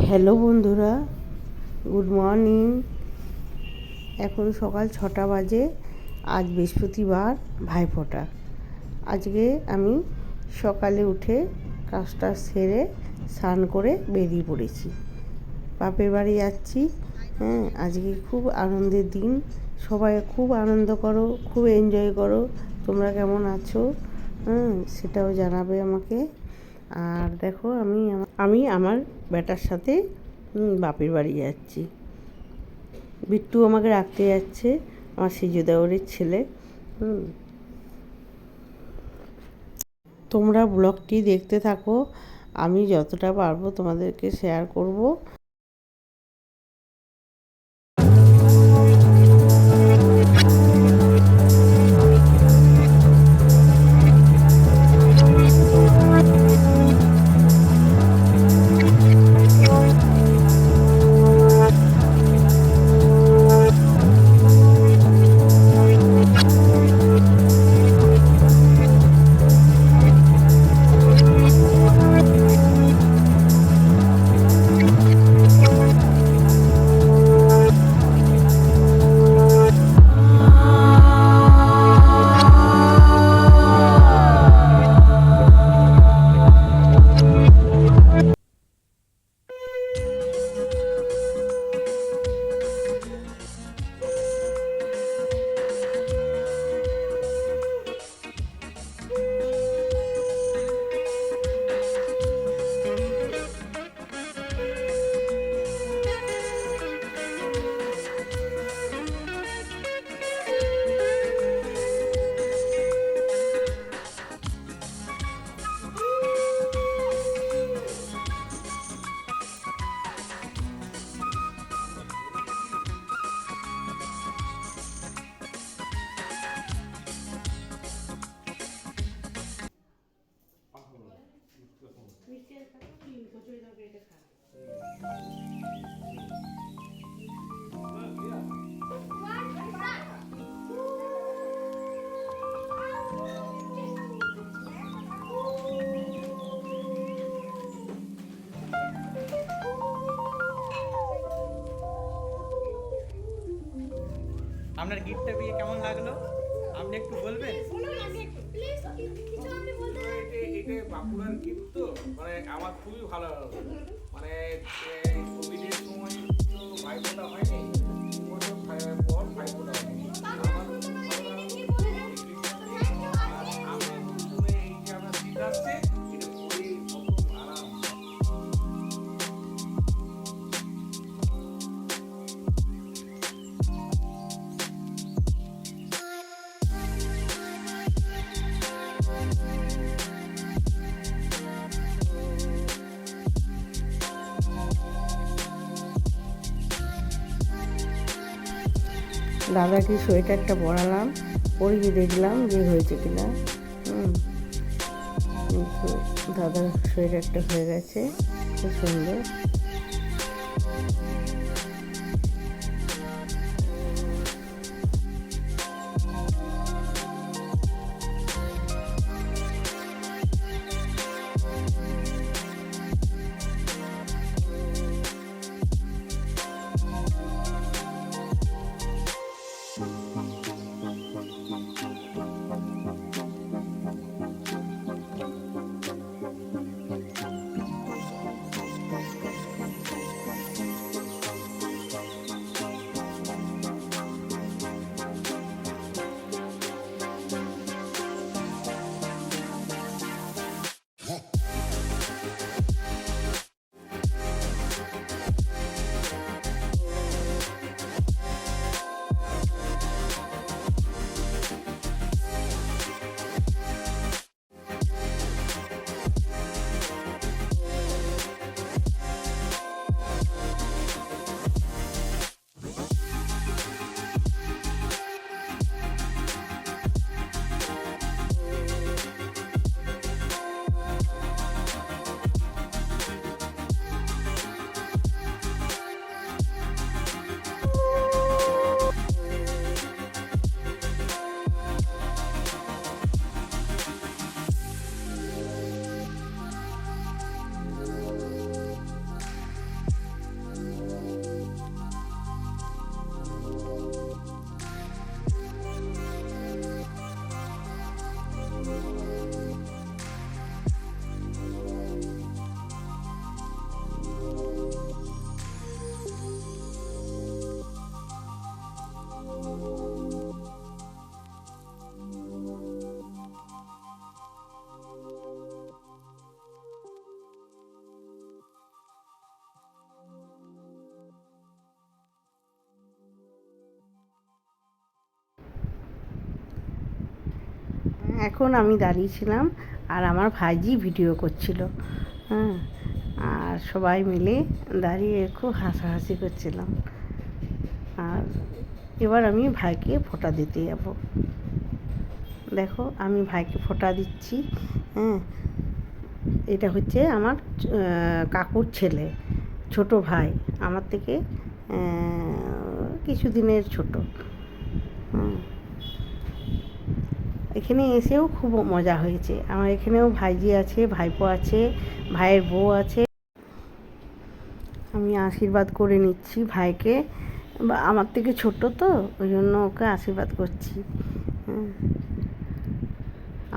Hello বন্ধুরা, good morning. এখন সকাল 6টা বাজে। আজ বৃহস্পতিবার, ভাইফোঁটা। আজকে আমি সকালে উঠে কাজটা সেরে স্নান করে বেরিয়ে পড়েছি, বাপের বাড়ি যাচ্ছি। আজকে খুব আনন্দের দিন, সবাই খুব আনন্দ করো, খুব এনজয় করো। তোমরা কেমন আছো সেটাও জানাবে আমাকে। আর দেখো, আমি আমার বেটার সাথে বাপের বাড়ি যাচ্ছি। বিট্টু আমাকে রাখতে যাচ্ছে, আমার সেজু দেওরের ছেলে। তোমরা ব্লগটি দেখতে থাকো, আমি যতটা পারবো তোমাদেরকে শেয়ার করব। আপনার গিফটটা পেয়ে কেমন লাগলো আপনি একটু বলবেন? এটা বাঁকুড়ার গিফট তো, মানে আমার খুবই ভালো লাগলো। মানে কোভিডের সময় তো ভাইফোঁটা হয়নি, বছর পর ভাইফোঁটা হয়নি, আমার খুব ভালো লাগলো এই গিফটটা। আর আমার এই যে আমার শীত আসছে, এটা খুবই আরাম। দাদাকে সোয়েটারটা পরালাম, পরিয়ে দেখলাম যে হয়েছে কিনা। দাদার সোয়েটারটা হয়ে গেছে, খুব সুন্দর। এখন আমি দাঁড়িয়েছিলাম আর আমার ভাইজি ভিডিও করছিল। হ্যাঁ, আর সবাই মিলে দাঁড়িয়ে খুব হাসাহাসি করছিলাম। আর এবার আমি ভাইকে ফোঁটা দিতে যাব। দেখো আমি ভাইকে ফোঁটা দিচ্ছি। হ্যাঁ, এটা হচ্ছে আমার কাকুর ছেলে, ছোট ভাই, আমার থেকে কিছু দিনের ছোট। এখানে এসেও খুব মজা হয়েছে। আমার এখানেও ভাইজি আছে, ভাইপো আছে, ভাইয়ের বউ আছে। আমি আশীর্বাদ করে নিচ্ছি ভাইকে, বা আমার থেকে ছোট তো ওই জন্য ওকে আশীর্বাদ করছি।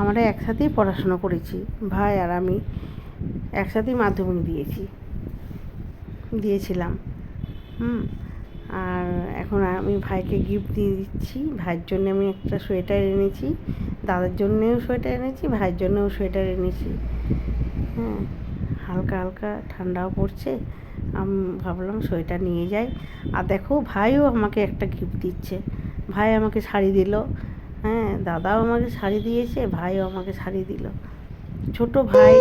আমরা একসাথেই পড়াশোনা করেছি, ভাই আর আমি একসাথেই মাধ্যমিক দিয়েছিলাম। আর এখন আমি ভাইকে গিফট দিয়ে দিচ্ছি। ভাইয়ের জন্য আমি একটা সোয়েটার এনেছি, দাদার জন্যেও সোয়েটার এনেছি, ভাইয়ের জন্যও সোয়েটার এনেছি। হ্যাঁ, হালকা হালকা ঠান্ডাও পড়ছে, আমি ভাবলাম সোয়েটার নিয়ে যাই। আর দেখো ভাইও আমাকে একটা গিফট দিচ্ছে। ভাই আমাকে শাড়ি দিল। হ্যাঁ, দাদাও আমাকে শাড়ি দিয়েছে, ভাইও আমাকে শাড়ি দিল, ছোট ভাই।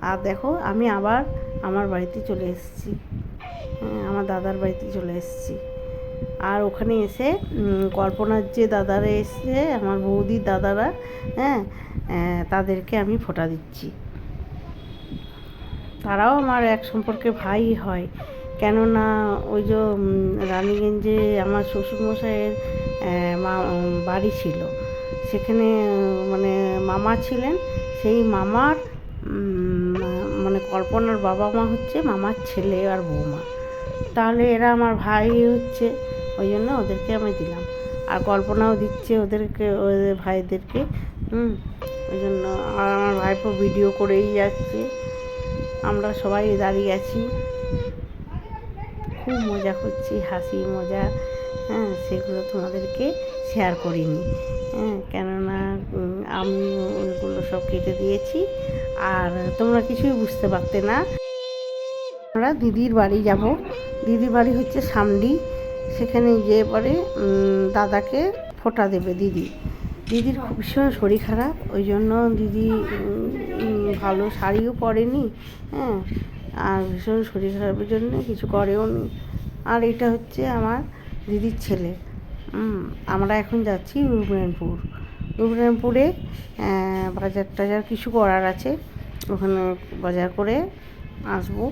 আর দেখো আমি আবার আমার বাড়িতে চলে এসেছি। আমার দাদার বাড়িতে চলে এসেছি। আর ওখানে এসে কল্পনার যে দাদারা এসছে, আমার বৌদির দাদারা, হ্যাঁ, তাদেরকে আমি ফোঁটা দিচ্ছি। তারাও আমার এক সম্পর্কে ভাই হয়, কেননা ওই যে রানীগঞ্জে আমার শ্বশুরমশাইয়ের বাড়ি ছিল, সেখানে মানে মামা ছিলেন। সেই মামার মানে কল্পনার বাবা মা হচ্ছে মামার ছেলে আর বৌমা, তাহলে এরা আমার ভাই হচ্ছে। ওই জন্য ওদেরকে আমি দিলাম, আর কল্পনাও দিচ্ছে ওদেরকে, ওদের ভাইদেরকে। ওই জন্য আর আমার ভাইপো ভিডিও করেই যাচ্ছে, আমরা সবাই দাঁড়িয়ে আছি, খুব মজা করছি, হাসি মজা। হ্যাঁ, সেগুলো তোমাদেরকে শেয়ার করিনি। হ্যাঁ, কেননা আমি ওইগুলো সব কেটে দিয়েছি, আর তোমরা কিছুই বুঝতে পারতে না। আমরা দিদির বাড়ি যাব। দিদির বাড়ি হচ্ছে সামডি, সেখানে গিয়ে পরে দাদাকে ফোঁটা দেবে দিদির ভীষণ শরীর খারাপ, ওই জন্য দিদি ভালো শাড়িও পরেনি। হ্যাঁ, আর ভীষণ শরীর খারাপের জন্য কিছু করেও নি। আর এটা হচ্ছে আমার দিদির ছেলে। আমরা এখন যাচ্ছি রূপনারায়ণপুরে বাজার টাজার কিছু করার আছে, ওখানে বাজার করে আসবো।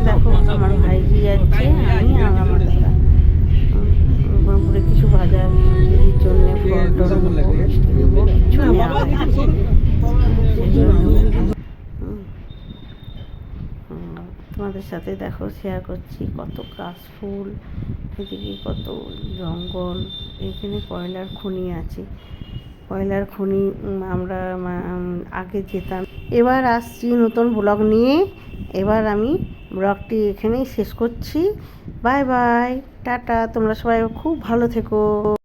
দেখো আমার ভাইজি যাচ্ছে, আমি আর আমার দাদা রূপনারায়ণপুরে কিছু বাজার দিদির জন্য ফল টল নেবো, মিষ্টি নেবো, কিছু নেওয়া আছে। তোমাদের সাথে দেখো শেয়ার করছি কত কাশফুল, এদিকে কত জঙ্গল। এখানে কয়লার খনি আছে, কয়লার খনি আমরা আগে যেতাম। এবার আসছি নতুন ব্লগ নিয়ে। এবার আমি ব্লগটি এখানেই শেষ করছি। Bye bye, tata. তোমরা সবাই খুব ভালো থেকো।